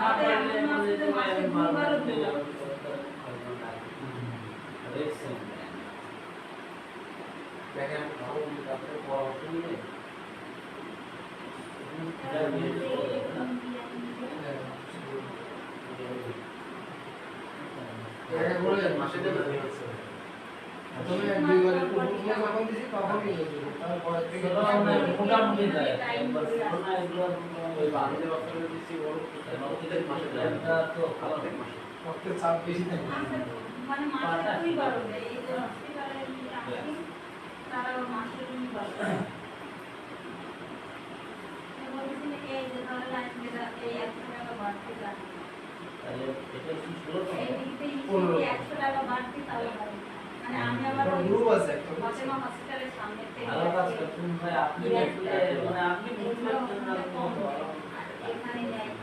তাতে আমি মাসে মাসে দুইবারও দিলাম দেখেন তারপরে পরামর্শ নিয়ে মাসে দেবে তুমি এক দুইবার একটু বুঝিয়ে যখন দিছি তখন নিয়ে যাবে তারপর থেকে মোটামুটি যায় এগুলো ওই বাংলাদেশ বছরে দিছি ওর প্রত্যেক মাসে দেয় তো প্রত্যেক মাসে রক্তের চাপ বেশি থাকে মানে মাসে দুইবারও দেয় এই যে হসপিটালে আসি তারা মাসে দুইবার বলতেছি না এই যে ধরে লাইন মেরা এই 100 টাকা বাড়তি যায় তাহলে এটা কি শুরু এই দিকে 100 টাকা বাড়তি তাহলে মানে আমি আবার গ্রুপ আছে একটা ফাতেমা হসপিটালের সামনে থেকে ভালো কাজ করছেন ভাই আপনি মানে আপনি বুঝতে পারছেন না এখানে নেয়